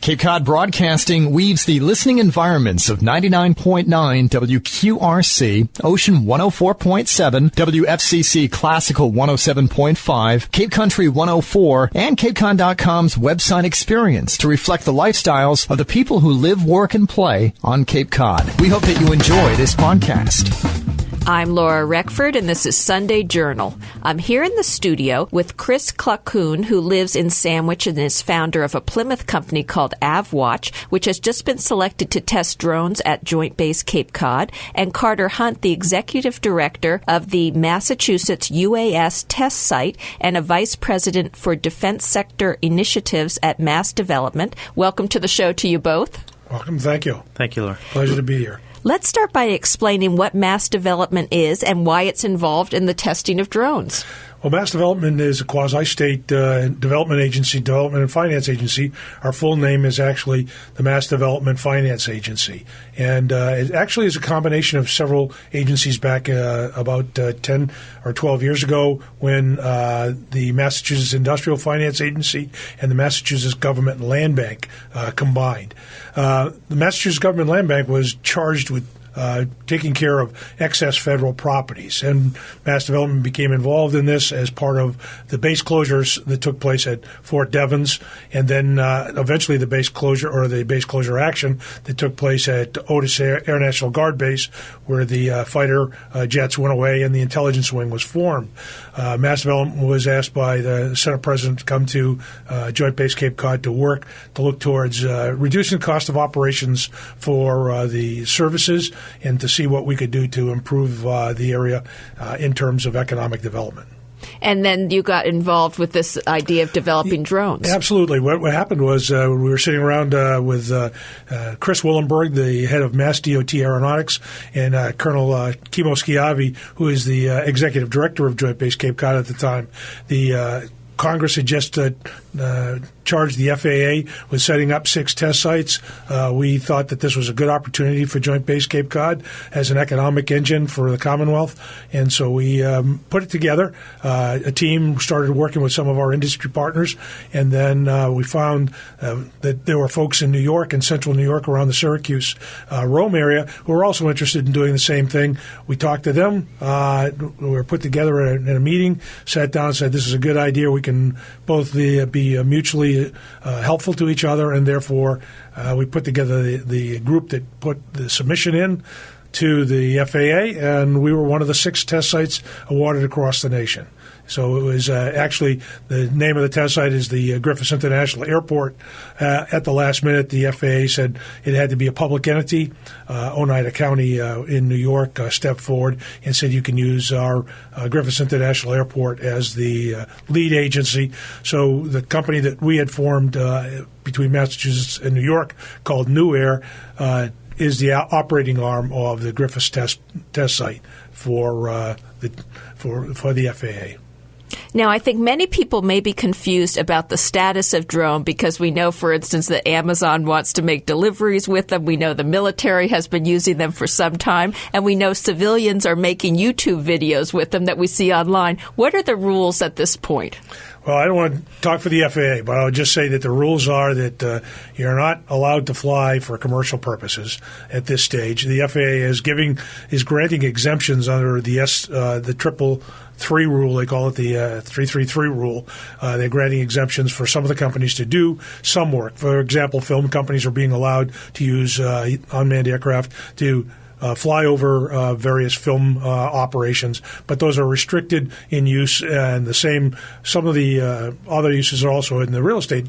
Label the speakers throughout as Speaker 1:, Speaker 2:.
Speaker 1: Cape Cod Broadcasting weaves the listening environments of 99.9 WQRC, Ocean 104.7, WFCC Classical 107.5, Cape Country 104, and CapeCon.com's website experience to reflect the lifestyles of the people who live, work, and play on Cape Cod. We hope that you enjoy this podcast.
Speaker 2: I'm Laura Reckford, and this is Sunday Journal. I'm here in the studio with Chris Kluckhuhn, who lives in Sandwich and is founder of a Plymouth company called Avwatch, which has just been selected to test drones at Joint Base Cape Cod, and Carter Hunt, the executive director of the Massachusetts UAS test site and a vice president for defense sector initiatives at MassDevelopment. Welcome to the show to you both.
Speaker 3: Welcome. Thank you.
Speaker 4: Thank you, Laura.
Speaker 3: Pleasure to be here.
Speaker 2: Let's start by explaining what MassDevelopment is and why it's involved in the testing of drones.
Speaker 3: Well, MassDevelopment is a quasi-state development agency, development and finance agency. Our full name is actually the MassDevelopment Finance Agency. And it actually is a combination of several agencies back about 10 or 12 years ago when the Massachusetts Industrial Finance Agency and the Massachusetts Government Land Bank combined. The Massachusetts Government Land Bank was charged with taking care of excess federal properties. And MassDevelopment became involved in this as part of the base closures that took place at Fort Devens, and then eventually the base closure action that took place at Otis Air National Guard Base, where the fighter jets went away and the intelligence wing was formed. MassDevelopment was asked by the Senate President to come to Joint Base Cape Cod to look towards reducing the cost of operations for the services and to see what we could do to improve the area in terms of economic development.
Speaker 2: And then you got involved with this idea of developing drones.
Speaker 3: Absolutely. What happened was we were sitting around with Chris Willenberg, the head of MassDOT Aeronautics, and Colonel Kimo Schiavi, who is the executive director of Joint Base Cape Cod at the time. The Congress had just charged the FAA with setting up 6 test sites. We thought that this was a good opportunity for Joint Base Cape Cod as an economic engine for the Commonwealth, and so we put it together. A team started working with some of our industry partners, and then we found that there were folks in New York and central New York around the Syracuse, Rome area who were also interested in doing the same thing. We talked to them. We were put together in a meeting, sat down and said, this is a good idea. We can both be mutually helpful to each other, and therefore we put together the group that put the submission in to the FAA, and we were one of the 6 test sites awarded across the nation. So it was actually the name of the test site is the Griffith International Airport. At the last minute, the FAA said it had to be a public entity. Oneida County in New York stepped forward and said you can use our Griffith International Airport as the lead agency. So the company that we had formed between Massachusetts and New York called New Air is the operating arm of the Griffith test site for the FAA.
Speaker 2: Now, I think many people may be confused about the status of drone because we know, for instance, that Amazon wants to make deliveries with them. We know the military has been using them for some time, and we know civilians are making YouTube videos with them that we see online. What are the rules at this point?
Speaker 3: Well, I don't want to talk for the FAA, but I'll just say that the rules are that you're not allowed to fly for commercial purposes at this stage. The FAA is granting exemptions under the 333 rule. They call it the 333 rule. They're granting exemptions for some of the companies to do some work. For example, film companies are being allowed to use unmanned aircraft to fly over various film operations, but those are restricted in use, and some of the other uses are also in the real estate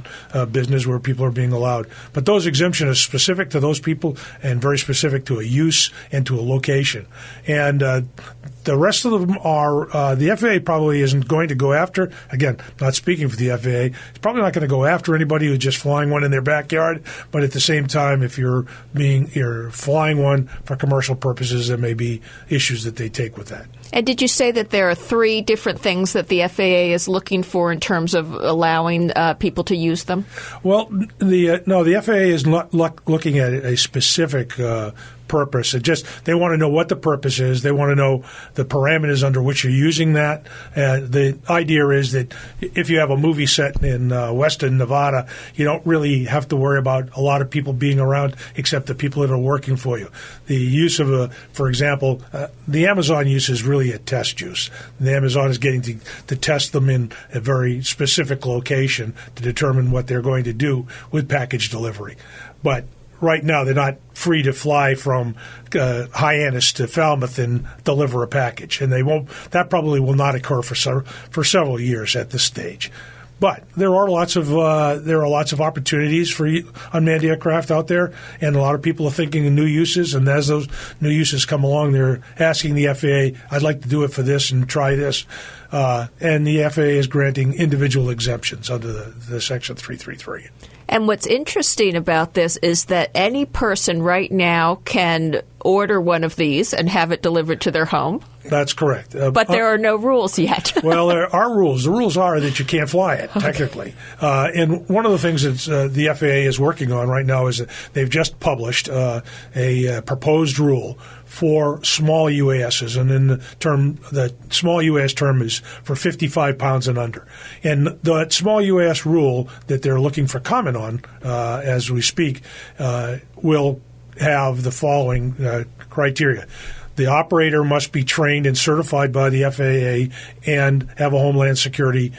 Speaker 3: business where people are being allowed. But those exemptions are specific to those people and very specific to a use and to a location. And the rest of them are the FAA probably isn't going to go after. Again, not speaking for the FAA, it's probably not going to go after anybody who's just flying one in their backyard. But at the same time, if you're flying one for commercial purposes, there may be issues that they take with that.
Speaker 2: And did you say that there are 3 different things that the FAA is looking for in terms of allowing people to use them?
Speaker 3: Well, the FAA is not looking at a specific purpose. They want to know what the purpose is. They want to know the parameters under which you're using that. The idea is that if you have a movie set in Western Nevada, you don't really have to worry about a lot of people being around except the people that are working for you. The use of, for example, the Amazon use is really a test use. The Amazon is getting to test them in a very specific location to determine what they're going to do with package delivery. But right now, they're not free to fly from Hyannis to Falmouth and deliver a package, and they won't. That probably will not occur for several years at this stage. But there are lots of opportunities for unmanned aircraft out there, and a lot of people are thinking of new uses. And as those new uses come along, they're asking the FAA, "I'd like to do it for this and try this," and the FAA is granting individual exemptions under the Section 333.
Speaker 2: And what's interesting about this is that any person right now can order one of these and have it delivered to their home.
Speaker 3: That's correct.
Speaker 2: But there are no rules yet.
Speaker 3: Well, there are rules. The rules are that you can't fly it, technically. And one of the things that the FAA is working on right now is that they've just published a proposed rule for small UASs, and in the small UAS term is for 55 pounds and under. And the small UAS rule that they're looking for comment on as we speak will have the following criteria. The operator must be trained and certified by the FAA and have a Homeland Security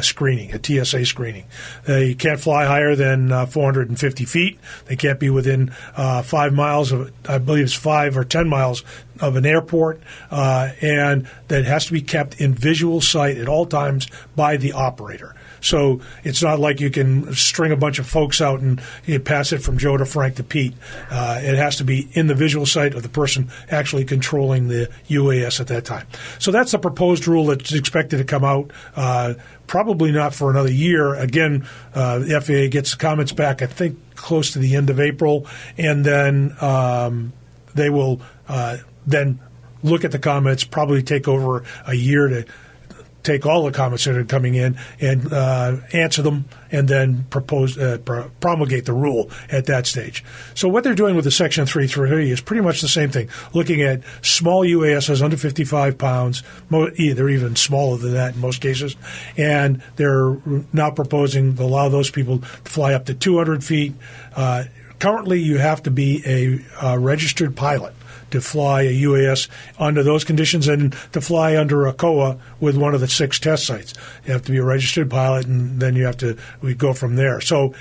Speaker 3: screening, a TSA screening. They can't fly higher than 450 feet. They can't be within 5 miles of, I believe it's 5 or 10 miles of an airport, and that has to be kept in visual sight at all times by the operator. So it's not like you can string a bunch of folks out and you pass it from Joe to Frank to Pete. It has to be in the visual sight of the person actually controlling the UAS at that time. So that's the proposed rule that's expected to come out probably not for another year. Again, the FAA gets the comments back, I think, close to the end of April, and then they will then look at the comments, probably take over a year to take all the comments that are coming in and answer them, and then promulgate the rule at that stage. So what they're doing with the Section 333 is pretty much the same thing, looking at small UASs under 55 pounds. They're even smaller than that in most cases. And they're now proposing to allow those people to fly up to 200 feet. Currently, you have to be a registered pilot to fly a UAS under those conditions, and to fly under a COA with one of the 6 test sites. You have to be a registered pilot, and then we go from there. So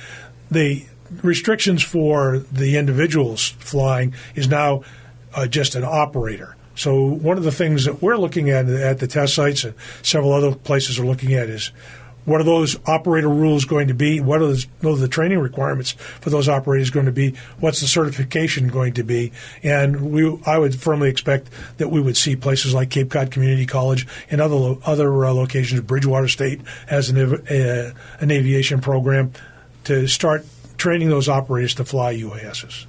Speaker 3: the restrictions for the individuals flying is now just an operator. So one of the things that we're looking at the test sites, and several other places are looking at, is what are those operator rules going to be? What are the training requirements for those operators going to be? What's the certification going to be? And I would firmly expect that we would see places like Cape Cod Community College and other locations, Bridgewater State has an aviation program, to start training those operators to fly UASs.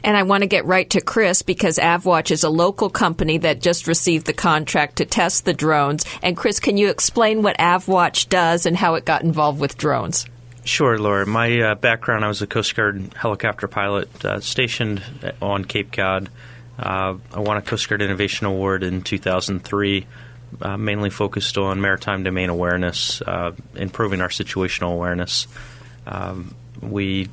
Speaker 2: And I want to get right to Chris, because Avwatch is a local company that just received the contract to test the drones. And Chris, can you explain what Avwatch does and how it got involved with drones?
Speaker 4: Sure, Laura. My background, I was a Coast Guard helicopter pilot stationed on Cape Cod. I won a Coast Guard Innovation Award in 2003, mainly focused on maritime domain awareness, improving our situational awareness. We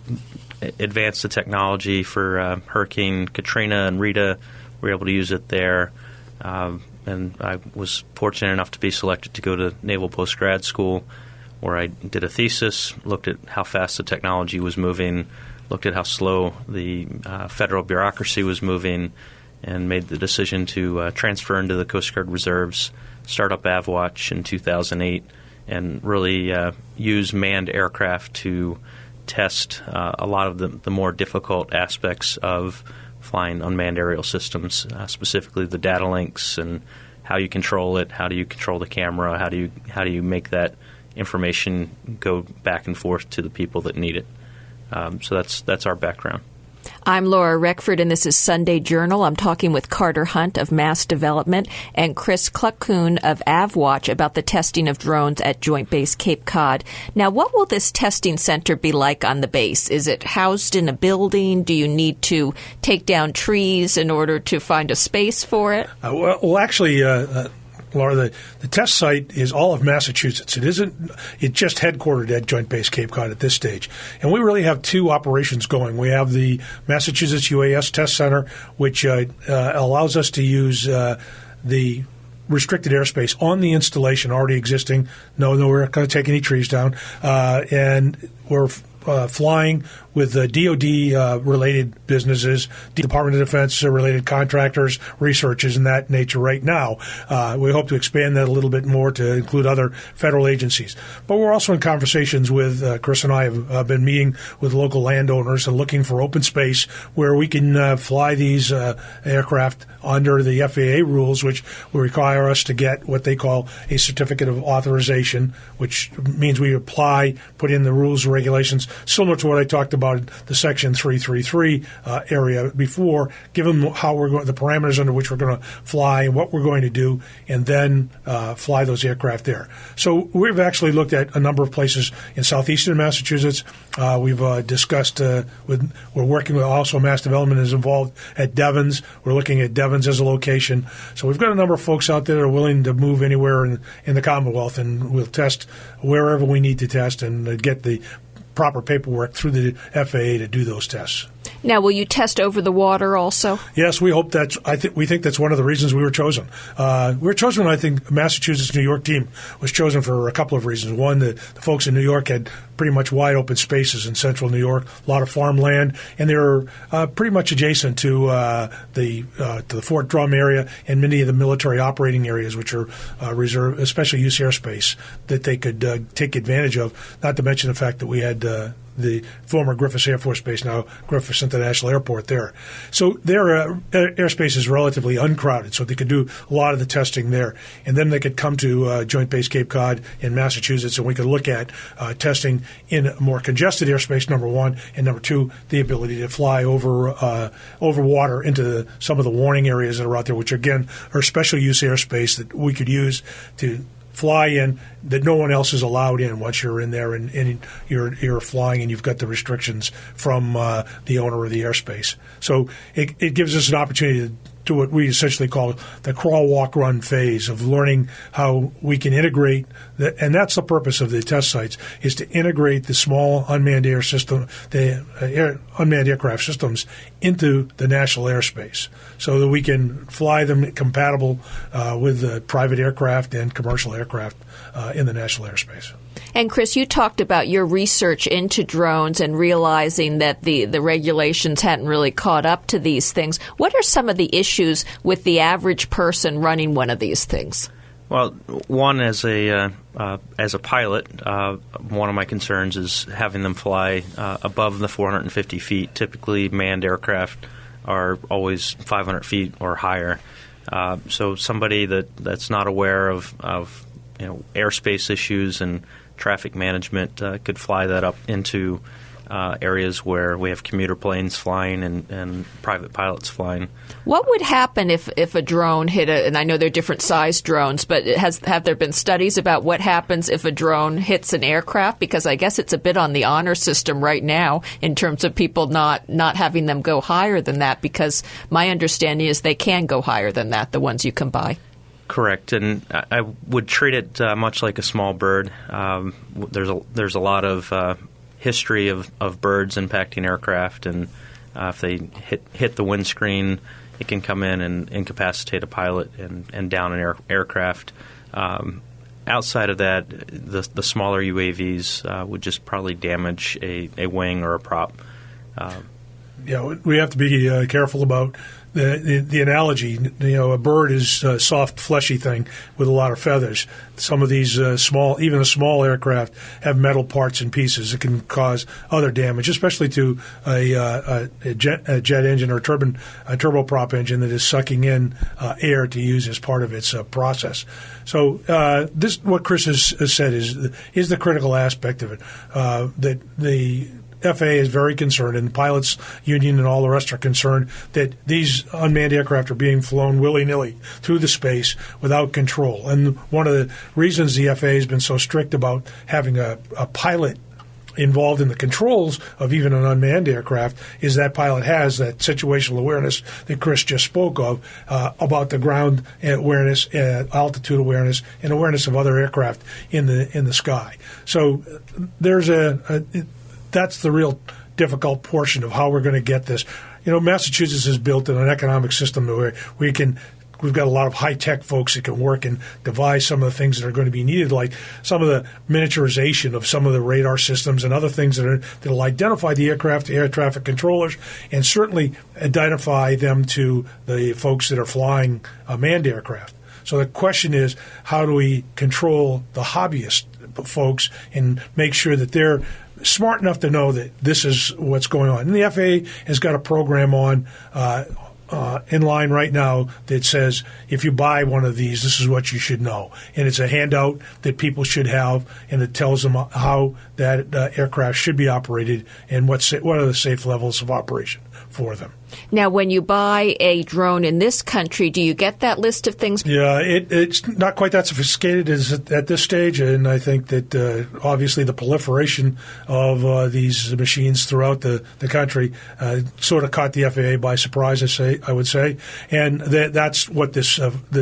Speaker 4: advanced the technology for Hurricane Katrina and Rita. We were able to use it there. And I was fortunate enough to be selected to go to Naval Postgrad School, where I did a thesis, looked at how fast the technology was moving, looked at how slow the federal bureaucracy was moving, and made the decision to transfer into the Coast Guard Reserves, start up Avwatch in 2008, and really use manned aircraft to test a lot of the more difficult aspects of flying unmanned aerial systems, specifically the data links and how you control it, how do you control the camera, how do you make that information go back and forth to the people that need it. So that's our background.
Speaker 2: I'm Laura Reckford, and this is Sunday Journal. I'm talking with Carter Hunt of MassDevelopment and Chris Kluckhuhn of Avwatch about the testing of drones at Joint Base Cape Cod. Now, what will this testing center be like on the base? Is it housed in a building? Do you need to take down trees in order to find a space for it?
Speaker 3: Actually, Laura, the test site is all of Massachusetts. It's just headquartered at Joint Base Cape Cod at this stage. And we really have two operations going. We have the Massachusetts UAS Test Center, which allows us to use the restricted airspace on the installation already existing. No, we're not going to take any trees down. And we're flying with DOD-related businesses, Department of Defense-related contractors, researchers, and that nature right now. We hope to expand that a little bit more to include other federal agencies. But we're also in conversations with, Chris and I have been meeting with local landowners and looking for open space where we can fly these aircraft under the FAA rules, which will require us to get what they call a certificate of authorization, which means we apply, put in the rules and regulations, similar to what I talked about the Section 333 area before, give them how we're going, the parameters under which we're going to fly and what we're going to do, and then fly those aircraft there. So we've actually looked at a number of places in southeastern Massachusetts. We've discussed we're working with also MassDevelopment is involved at Devens. We're looking at Devens as a location. So we've got a number of folks out there that are willing to move anywhere in the Commonwealth, and we'll test wherever we need to test and get the proper paperwork through the FAA to do those tests.
Speaker 2: Now, will you test over the water also?
Speaker 3: Yes, we hope that's. We think that's one of the reasons we were chosen. We were chosen. I think Massachusetts New York team was chosen for a couple of reasons. One, the folks in New York had pretty much wide open spaces in central New York, a lot of farmland, and they were pretty much adjacent to the Fort Drum area and many of the military operating areas, which are reserved, especially use airspace that they could take advantage of. Not to mention the fact that we had the former Griffiths Air Force Base, now Griffiths International Airport there. So their airspace is relatively uncrowded, so they could do a lot of the testing there. And then they could come to Joint Base Cape Cod in Massachusetts, and we could look at testing in more congested airspace, number one, and number two, the ability to fly over water into some of the warning areas that are out there, which, again, are special use airspace that we could use to fly in that no one else is allowed in once you're in there and you're flying and you've got the restrictions from the owner of the airspace. So it gives us an opportunity to do what we essentially call the crawl, walk, run phase of learning how we can integrate, and that's the purpose of the test sites, is to integrate the small unmanned air system, unmanned aircraft systems into the national airspace so that we can fly them compatible with private aircraft and commercial aircraft in the national airspace.
Speaker 2: And Chris, you talked about your research into drones and realizing that the regulations hadn't really caught up to these things. What are some of the issues with the average person running one of these things?
Speaker 4: Well, one, as a pilot, one of my concerns is having them fly above the 450 feet. Typically, manned aircraft are always 500 feet or higher. So somebody that's not aware of airspace issues and traffic management could fly that up into areas where we have commuter planes flying and private pilots flying.
Speaker 2: What would happen if a drone hit and I know they're different sized drones, but have there been studies about what happens if a drone hits an aircraft? Because I guess it's a bit on the honor system right now in terms of people not having them go higher than that, because my understanding is they can go higher than that, the ones you can buy.
Speaker 4: Correct, and I would treat it much like a small bird. There's a lot of history of birds impacting aircraft, and if they hit the windscreen, it can come in and incapacitate a pilot and down an aircraft. Outside of that, the smaller UAVs would just probably damage a wing or a prop.
Speaker 3: We have to be careful about the analogy. A bird is a soft, fleshy thing with a lot of feathers. Some of these even a small aircraft have metal parts and pieces that can cause other damage, especially to a jet engine or a turboprop engine that is sucking in air to use as part of its process. So this, what Chris has said, is the critical aspect of it. That FAA is very concerned, and the pilots union and all the rest are concerned that these unmanned aircraft are being flown willy-nilly through the space without control. And one of the reasons the FAA has been so strict about having a pilot involved in the controls of even an unmanned aircraft is that pilot has that situational awareness that Chris just spoke of about the ground awareness, altitude awareness, and awareness of other aircraft in the sky. So there's that's the real difficult portion of how we're going to get this. Massachusetts is built in an economic system where we've got a lot of high-tech folks that can work and devise some of the things that are going to be needed, like some of the miniaturization of some of the radar systems and other things that'll identify the aircraft, the air traffic controllers, and certainly identify them to the folks that are flying manned aircraft. So the question is, how do we control the hobbyist folks and make sure that they're smart enough to know that this is what's going on? And the FAA has got a program on in line right now that says if you buy one of these, this is what you should know. And it's a handout that people should have, and it tells them how that aircraft should be operated and what are the safe levels of operation for them.
Speaker 2: Now, when you buy a drone in this country, do you get that list of things?
Speaker 3: Yeah, it's not quite that sophisticated at this stage, and I think that obviously the proliferation of these machines throughout the country sort of caught the FAA by surprise, I would say, and that's what this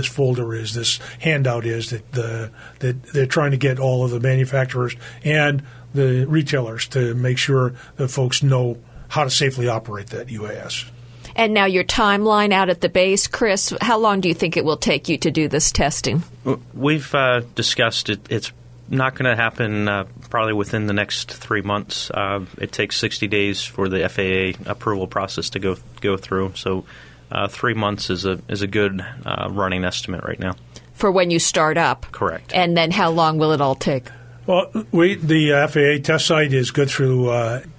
Speaker 3: folder is, this handout is, that they're trying to get all of the manufacturers and the retailers to make sure that folks know how to safely operate that UAS.
Speaker 2: And now your timeline out at the base, Chris, how long do you think it will take you to do this testing?
Speaker 4: We've discussed it. It's not going to happen probably within the next 3 months. It takes 60 days for the FAA approval process to go through. So 3 months is a good running estimate right now.
Speaker 2: For when you start up? Correct. And then how long will it all take?
Speaker 3: Well, the FAA test site is good through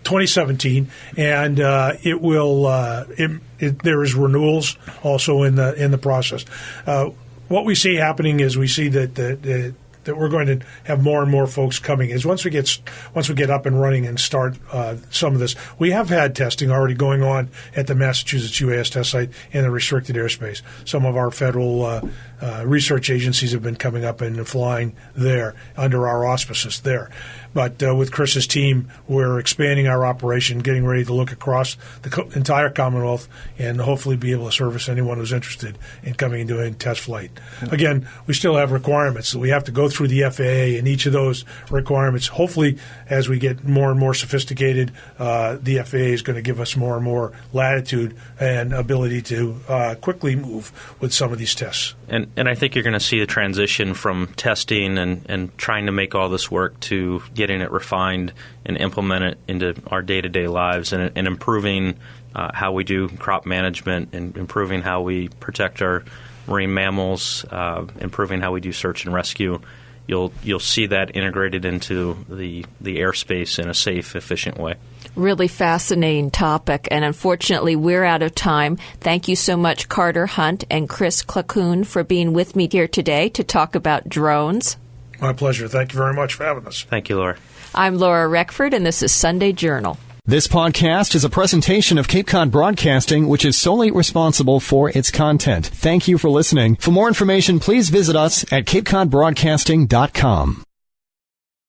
Speaker 3: 2017, and it will. There is renewals also in the process. What we see happening is we see that we're going to have more and more folks coming. Is once we get up and running and start some of this, we have had testing already going on at the Massachusetts UAS test site in the restricted airspace. Some of our federal research agencies have been coming up and flying there under our auspices there. But with Chris's team, we're expanding our operation, getting ready to look across the entire Commonwealth and hopefully be able to service anyone who's interested in coming and doing test flight. Again, we still have requirements that we have to go through the FAA, and each of those requirements, hopefully, as we get more and more sophisticated, the FAA is going to give us more and more latitude and ability to quickly move with some of these tests.
Speaker 4: And I think you're going to see a transition from testing and trying to make all this work to getting it refined and implement it into our day-to-day lives and improving how we do crop management and improving how we protect our marine mammals, improving how we do search and rescue. You'll see that integrated into the airspace in a safe, efficient way.
Speaker 2: Really fascinating topic, and unfortunately we're out of time. Thank you so much, Carter Hunt and Chris Kluckhuhn, for being with me here today to talk about drones.
Speaker 3: My pleasure. Thank you very much for having us.
Speaker 4: Thank you, Laura.
Speaker 2: I'm Laura Reckford, and this is Sunday Journal.
Speaker 1: This podcast is a presentation of Cape Cod Broadcasting, which is solely responsible for its content. Thank you for listening. For more information, please visit us at capecodbroadcasting.com.